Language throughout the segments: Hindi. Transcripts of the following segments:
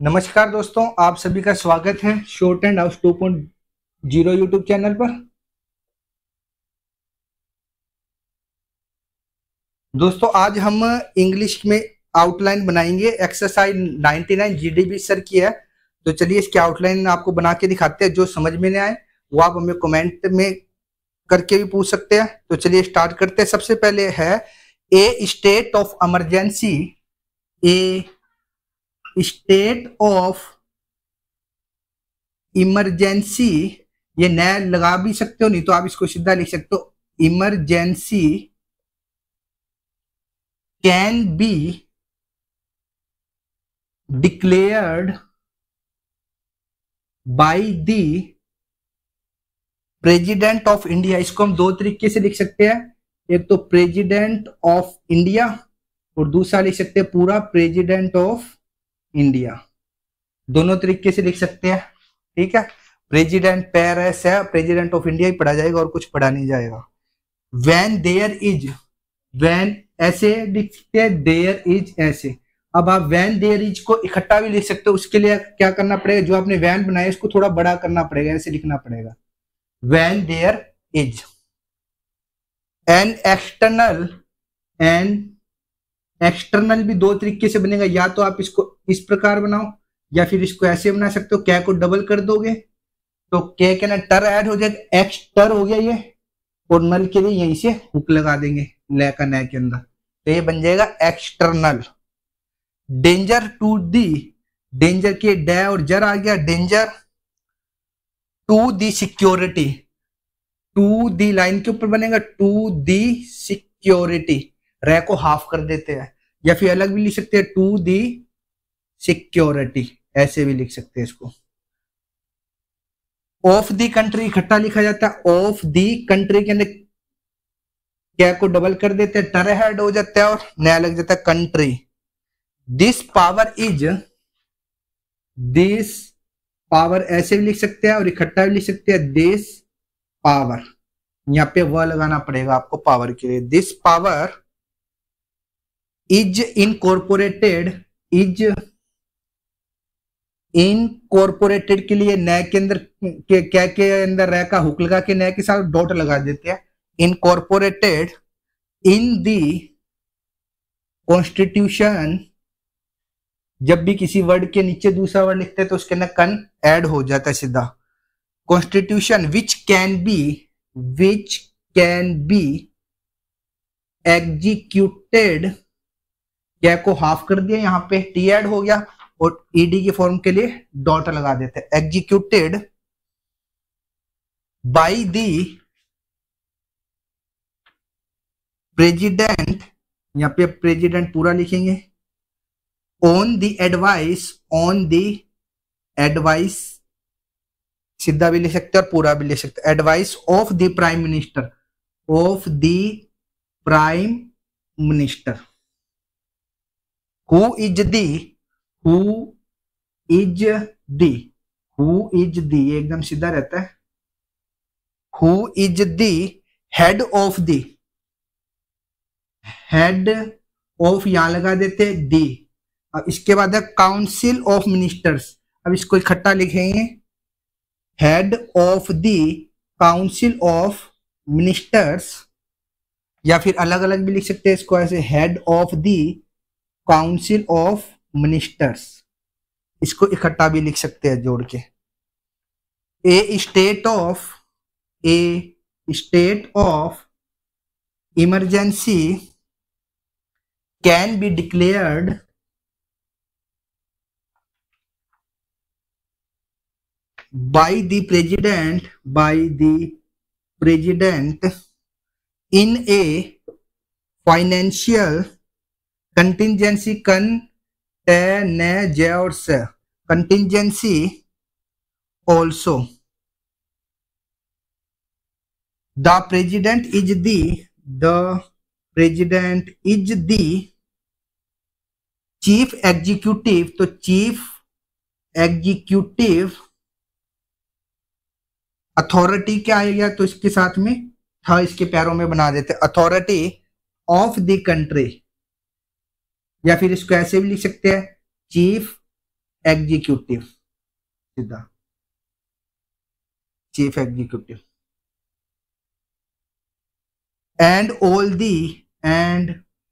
नमस्कार दोस्तों, आप सभी का स्वागत है short and house 2.0 YouTube channel पर। दोस्तों आज हम इंग्लिश में आउटलाइन बनाएंगे। एक्सरसाइज 99 जीडीबी सर की है, तो चलिए इसकी आउटलाइन आपको बना के दिखाते हैं। जो समझ में नहीं आए वो आप हमें कमेंट में करके भी पूछ सकते हैं। तो चलिए स्टार्ट करते हैं। सबसे पहले है a state of emergency. A state of emergency, ये नया लगा भी सकते हो, नहीं तो आप इसको सीधा लिख सकते हो। Emergency can be declared by the president of India. इसको हम दो तरीके से लिख सकते हैं, एक तो प्रेसिडेंट ऑफ इंडिया और दूसरा लिख सकते हैं पूरा प्रेसिडेंट ऑफ इंडिया। दोनों तरीके से लिख सकते हैं, ठीक है। प्रेसिडेंट पेरिस है, प्रेसिडेंट ऑफ इंडिया ही पढ़ा जाएगा और कुछ पढ़ा नहीं जाएगा। व्हेन देयर इज, व्हेन ऐसे लिखते हैं, देयर इज ऐसे। अब आप व्हेन देयर इज को इकट्ठा भी लिख सकते हो। उसके लिए क्या करना पड़ेगा, जो आपने व्हेन बनाया इसको थोड़ा बड़ा करना पड़ेगा, ऐसे लिखना पड़ेगा when there is. An external, an external भी दो तरीके से बनेगा, या तो आप इसको इस प्रकार बनाओ या फिर इसको ऐसे बना सकते हो। क्या को डबल कर दोगे तो के के ना टर ऐड हो जाएगा, एक्स टर हो गया ये, और नल के लिए यहीं से हुक लगा देंगे ले का न के अंदर, तो ये बन जाएगा external. Danger to the, danger के डे और जर आ गया, danger to the security. To the line के ऊपर बनेगा टू दी सिक्योरिटी, रे को हाफ कर देते हैं, या फिर अलग भी लिख सकते हैं टू दी सिक्योरिटी, ऐसे भी लिख सकते हैं इसको। ऑफ दी कंट्री इकट्ठा लिखा जाता है, ऑफ दी कंट्री के अंदर क्या को डबल कर देते हैं, टर हेड हो जाता है और नया लग जाता है country. This power is, this power ऐसे भी लिख सकते हैं और इकट्ठा भी लिख सकते हैं दिस पावर। यहां पे वह लगाना पड़ेगा आपको पावर के लिए। This power is incorporated, is incorporated के लिए नए के अंदर क्या के अंदर रह का हुक लगा के नए के साथ डॉट लगा देते हैं। इनकॉर्पोरेटेड इन दी कॉन्स्टिट्यूशन, जब भी किसी वर्ड के नीचे दूसरा वर्ड लिखते हैं तो उसके अंदर कन ऐड हो जाता है सीधा। Constitution which can be executed, क्या को हाफ कर दिया, यहां पे टी ऐड हो गया और ईडी की फॉर्म के लिए डॉट लगा देते हैं। एग्जीक्यूटेड बाय दी प्रेसिडेंट, यहां पे प्रेसिडेंट पूरा लिखेंगे, on the advice, on the advice सीधा भी लिख सकते हैं और पूरा भी लिख सकते हैं। Advice of the prime minister, of the prime minister. Who is the, who is the, who is the एकदम सीधा रहता है। Who is the head of the, head of यहां लगा देते दी। अब इसके बाद है काउंसिल ऑफ मिनिस्टर्स, अब इसको इकट्ठा लिखेंगे, head of the council of ministers, या फिर अलग अलग भी लिख सकते हैं इसको ऐसे, head of the council of ministers. इसको इकट्ठा भी लिख सकते हैं जोड़ के। A state of emergency can be declared by the president in a financial contingency, contingency also। The president is the chief executive, तो chief executive अथॉरिटी क्या आएगा, तो इसके साथ में था, इसके पैरों में बना देते अथॉरिटी ऑफ द कंट्री, या फिर इसको ऐसे भी लिख सकते हैं चीफ एग्जीक्यूटिव, सीधा chief executive. And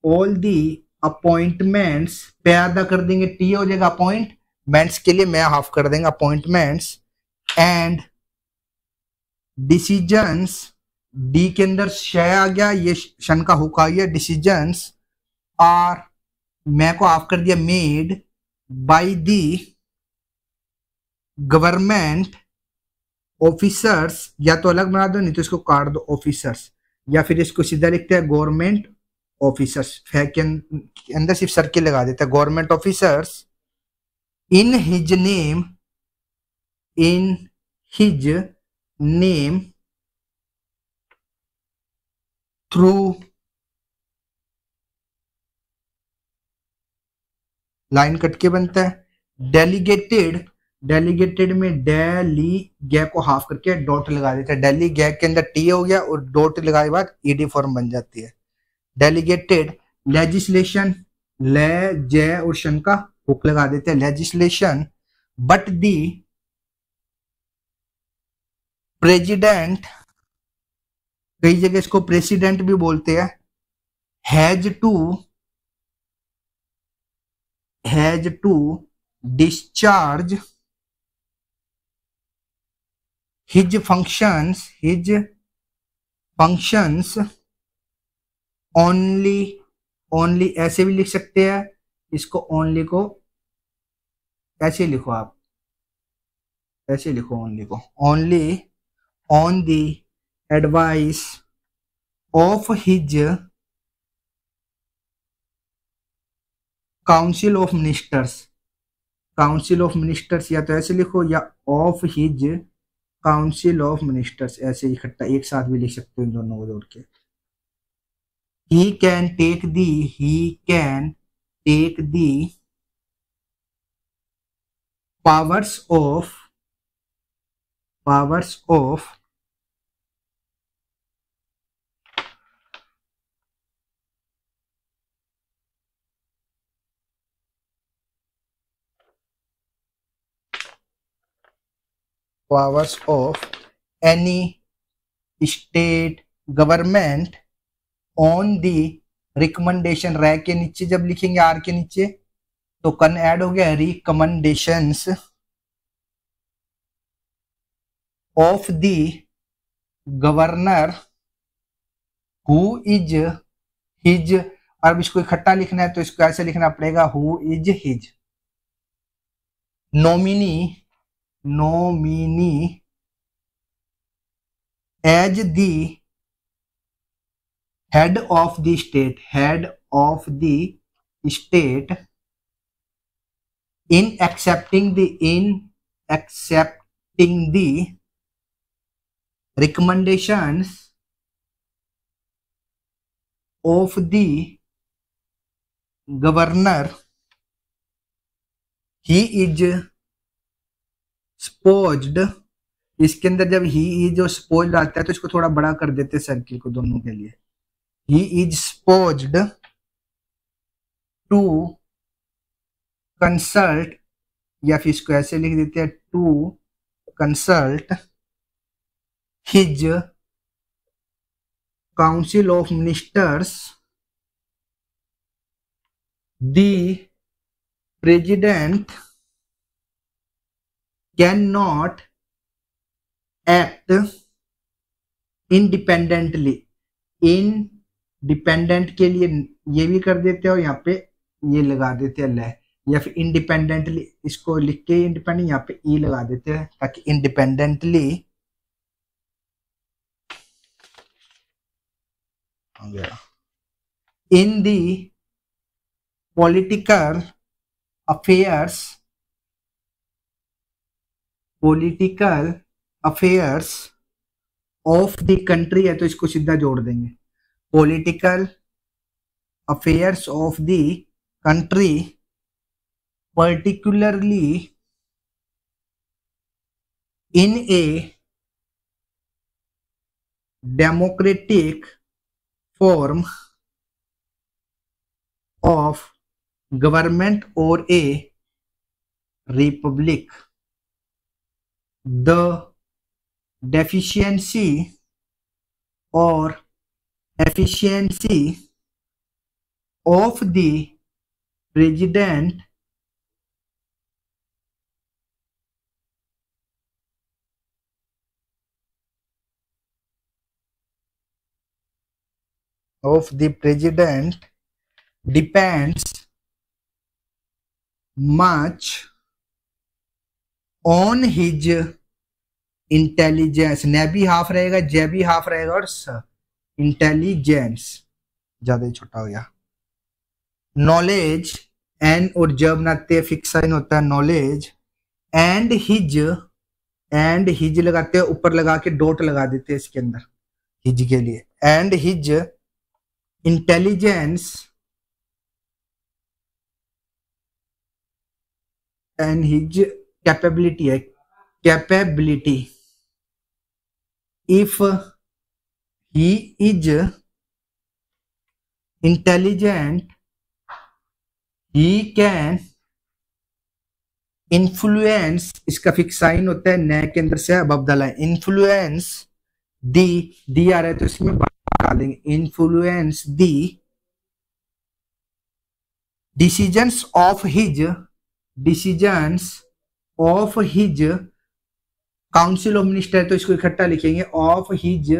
all the appointments, पे आधा कर देंगे, टी हो जाएगा अपॉइंटमेंट्स के लिए, मैं हाफ कर देंगे अपॉइंटमेंट्स, एंड डिसीजंस, डी के अंदर शय आ गया, ये शन का हुक आ गया, डिसीजंस आर, मैं को हाफ कर दिया, made by the government officers, या तो अलग बना दो नहीं तो इसको काट दो ऑफिसर्स, या फिर इसको सीधा लिखते हैं गवर्नमेंट ऑफिसर्स, के अंदर सिर्फ सर्किल लगा देता है, government officers in his name through, line cut के बनता है, डेलीगेटेड में डेली गै को हाफ करके डॉट लगा देते हैं, डेली गै के अंदर टी हो गया और डॉट लगाने के बाद ईडी फॉर्म बन जाती है, डेलीगेटेड। लेजिस्लेशन, ले जय और शन का हुक लगा देते हैं, लेजिस्लेशन, बट दी प्रेसिडेंट, कई जगह इसको प्रेसिडेंट भी बोलते हैं, has to discharge his functions only, ऐसे भी लिख सकते हैं इसको, ओनली को ऐसे लिखो आप, ऐसे लिखो ओनली को, only on the advice of his council of ministers, या तो ऐसे लिखो या of his council of ministers, ऐसे इकट्ठा एक साथ भी लिख सकते हो इन दोनों को जोड़ के। he can take the powers of any state government on the recommendation, रै के नीचे जब लिखेंगे आर के नीचे तो कन ऐड हो गया, recommendations of the governor who is his, अब इसको इकट्ठा लिखना है तो इसको ऐसे लिखना पड़ेगा, who is his nominee as the head of the state in accepting the recommendations of the governor, he is supposed, इसके अंदर जब he is जो supposed आता है तो इसको थोड़ा बड़ा कर देते हैं सर्किल को दोनों के लिए, he is supposed to consult, या फिर इसको ऐसे लिख देते हैं, to consult his council of ministers, the president cannot act independently, dependent के लिए ये भी कर देते हो, यहाँ पे ये लगा देते हैं ले, या फिर इंडिपेंडेंटली इसको लिख के इंडिपेंडेंट यहाँ पे ई लगा देते हैं ताकि independently in the political affairs of the country है तो इसको सीधा जोड़ देंगे, political affairs of the country, particularly in a democratic form of government or a republic. The deficiency or efficiency of the president depends much on his intelligence. ने भी हाफ रहेगा, जे भी हाफ रहेगा और इंटेलिजेंस ज्यादा ही छोटा हो गया. नॉलेज एन और जब बनाते फिक्स साइन होता है नॉलेज. एंड हिज लगाते हैं, ऊपर लगा के डॉट लगा देते हैं इसके अंदर हिज के लिए. And his intelligence and his capability है, capability. If he is intelligent, he can influence. इसका फिक्स साइन होता है न के अंदर से अब डाला है. इन्फ्लुएंस दी आ रहा है तो इसमें डालेंगे. Influence the decisions of his council of minister, तो इसको इकट्ठा लिखेंगे. Of his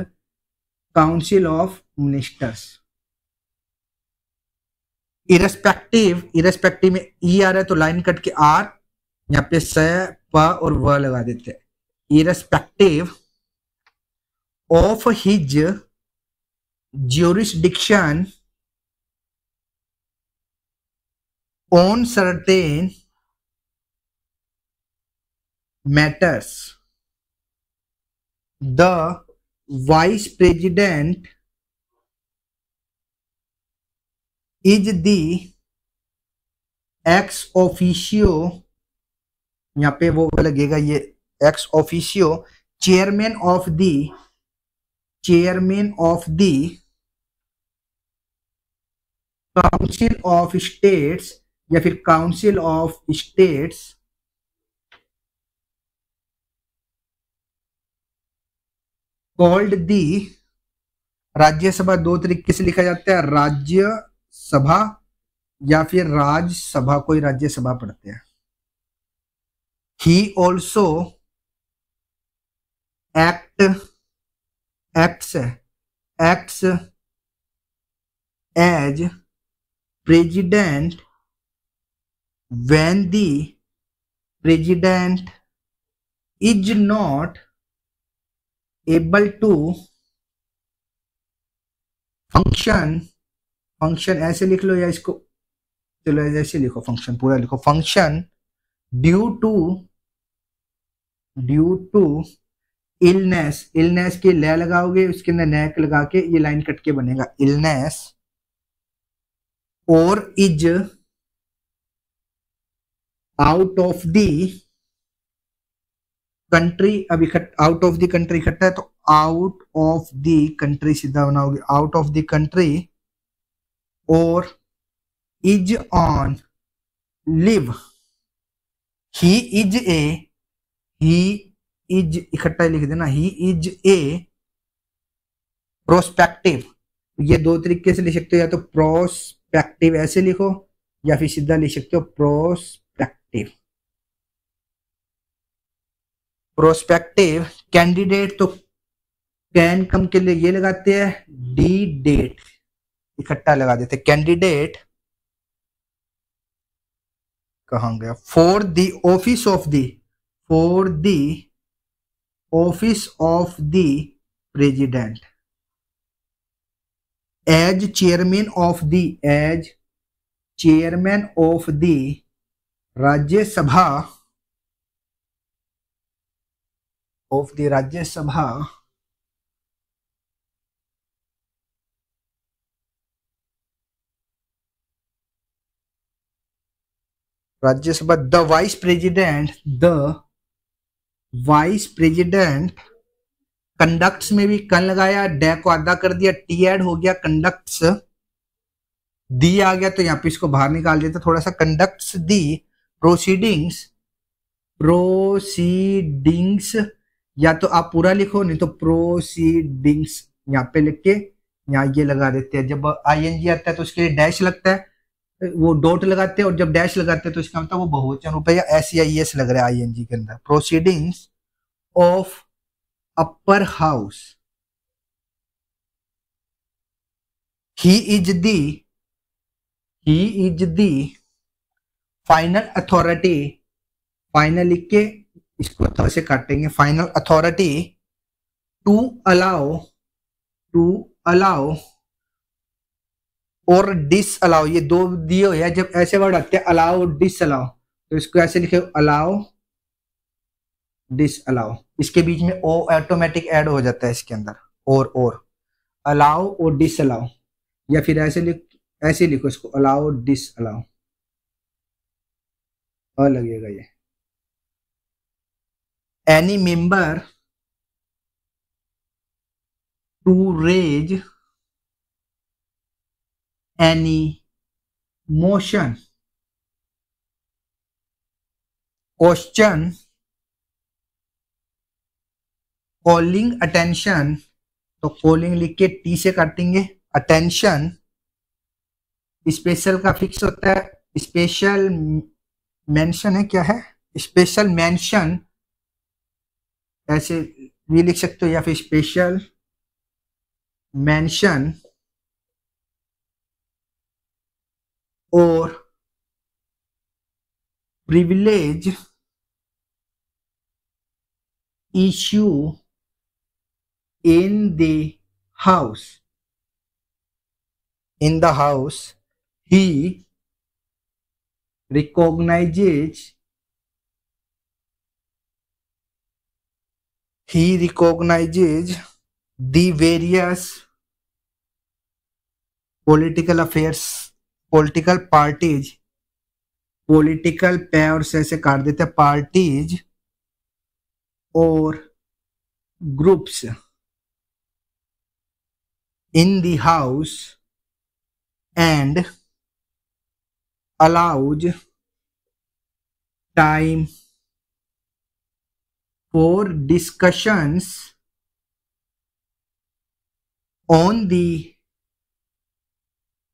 council of ministers. Irrespective में ई आ रहा है तो लाइन कट के आर, यहाँ पे स प और व लगा देते हैं. Irrespective of his jurisdiction on certain matters, the vice president is the ex officio, यहाँ पे वो लगेगा ये ex officio chairman of the council of states या फिर council of states called the. Rajya Sabha दो तरीके से लिखा जाता है, राज्यसभा या फिर राजसभा, कोई राज्यसभा पढ़ते हैं. He also acts as president when the president is not able to function ऐसे लिख लो या इसको चलो ऐसे लिखो, फंक्शन पूरा लिखो. फंक्शन ड्यू टू इलनेस के ले लगाओगे, उसके अंदर नेक लगा के ये लाइन कट के बनेगा. इलनेस और is out of the country. अभी आउट ऑफ द कंट्री इकट्ठा है तो आउट ऑफ द कंट्री सीधा बनाओगे. आउट ऑफ द कंट्री और is on live. He is इकट्ठा लिख देना. He is a prospective. ये दो तरीके से लिख सकते हो, या तो प्रोस्पेक्टिव ऐसे लिखो या फिर सीधा लिख सकते हो प्रोस्पेक्टिव. प्रोस्पेक्टिव कैंडिडेट तो कैन कम के लिए ये लगाते हैं, डी डेट इकट्ठा लगा देते. कैंडिडेट कहां गया. For the office of the president as chairman of the Rajya Sabha the vice president conducts में भी कन लगाया, डे को आधा कर दिया, टी एड हो गया, कंडक्ट्स दी आ गया तो यहाँ पे इसको बाहर निकाल देते थोड़ा सा. कंडक्ट्स दी प्रोसीडिंग्स प्रोसीडिंग्स, या तो आप पूरा लिखो, नहीं तो प्रोसीडिंग्स यहाँ पे लिख के यहाँ ये लगा देते हैं। जब आईएनजी आता है तो उसके लिए डैश लगता है, वो डॉट लगाते हैं, और जब डैश लगाते हैं तो इसका मतलब वो बहुवचन रूप है, या SEIS लग रहा है आईएनजी के अंदर। Proceedings of upper house, he is the final authority, final लिख के इसको थोड़ा से काटेंगे, फाइनल अथॉरिटी टू अलाउ और डिस अलाउ, ये दो दिए हुए हैं। जब ऐसे वर्ड आते हैं अलाउ और डिस अलाउ, तो इसको ऐसे लिखे अलाउ डिस अलाउ, इसके बीच में ओ ऑटोमेटिक ऐड हो जाता है इसके अंदर, और अलाउ और डिस अलाउ, या फिर ऐसे लिखो इसको अलाउ डिस अलाउ, और लगेगा ये। Any member to raise any motion, question, calling attention, तो कॉलिंग लिख के टी से काटेंगे, अटेंशन स्पेशल का फिक्स होता है, स्पेशल मेंशन है, क्या है स्पेशल मेंशन, ऐसे भी लिख सकते हो, या फिर स्पेशल मेंशन, और privilege issue in the house, he recognizes the various political parties, political powers ऐसे काट देते हैं, parties और groups in the house and allows time for discussions on the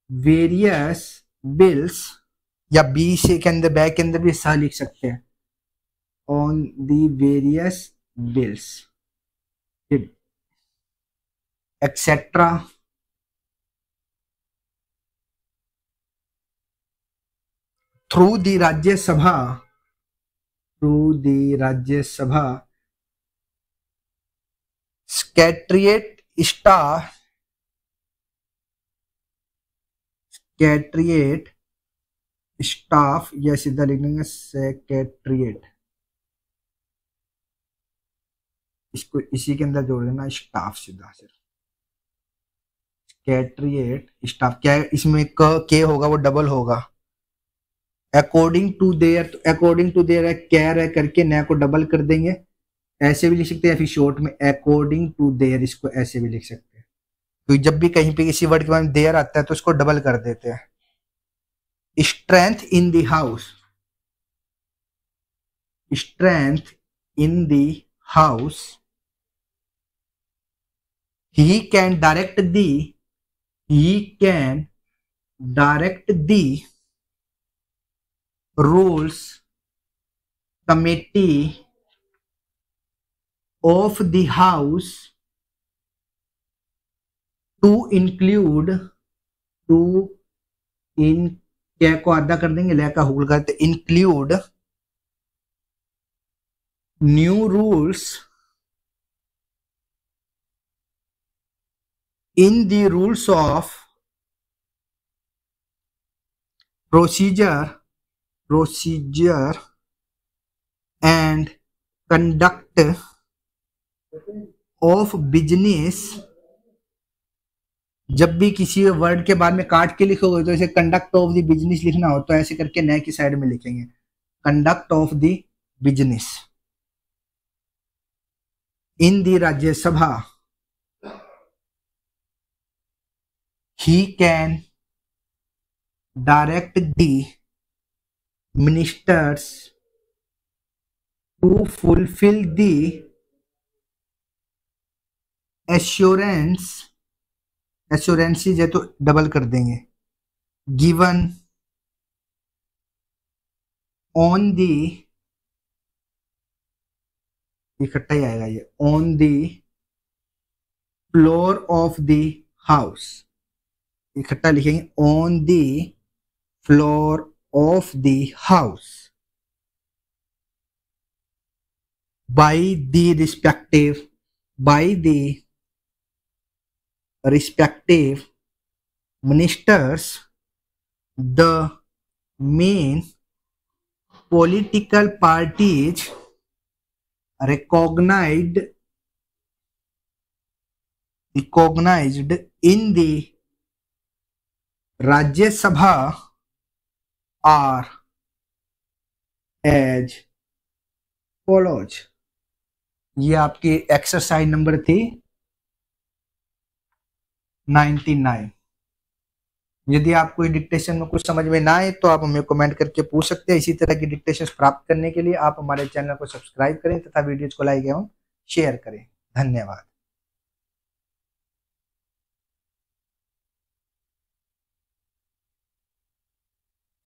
various bills, या बी से के अंदर बैक के अंदर भी सा लिख सकते हैं, on the various bills etc. through the Rajya Sabha secretariat staff, या सीधा लिख देंगे सेक्रेटरिएट, इसको इसी के अंदर जोड़ देना स्टाफ, सीधा सिर्फ सेक्रेटरिएट स्टाफ। क्या है इसमें के होगा वो डबल होगा, अकॉर्डिंग टू देयर, तो अकॉर्डिंग टू देयर कैर है करके नया को डबल कर देंगे, ऐसे भी लिख सकते हैं, या फिर शॉर्ट में अकॉर्डिंग टू देयर, इसको ऐसे भी लिख सकते हैं। तो जब भी कहीं पे किसी वर्ड के बाद में देयर आता है तो इसको डबल कर देते हैं। Strength in the house, he can direct the rules committee of the house to include क्या को आधा कर देंगे, ले का हुल करते, include new rules in the rules of procedure and conduct of business। जब भी किसी वर्ड के बाद में काट के लिखोगे तो ऐसे कंडक्ट ऑफ द बिजनेस लिखना हो तो ऐसे करके नए की साइड में लिखेंगे, conduct of the business in the Rajya Sabha, he can direct the ministers to fulfil the assurances है तो डबल कर देंगे, गिवन ऑन दी, इकट्ठा ही आएगा ये, on the floor of the house, इकट्ठा लिखेंगे, on the floor of the house, by the respective ministers, the main political parties recognized in the Rajya Sabha are as follows। ये आपकी एक्सरसाइज नंबर थी 99। यदि आपको डिक्टेशन में कुछ समझ में ना आए तो आप हमें कमेंट करके पूछ सकते हैं। इसी तरह की डिक्टेशन प्राप्त करने के लिए आप हमारे चैनल को सब्सक्राइब करें तथा वीडियोज को लाइक एवं शेयर करें। धन्यवाद।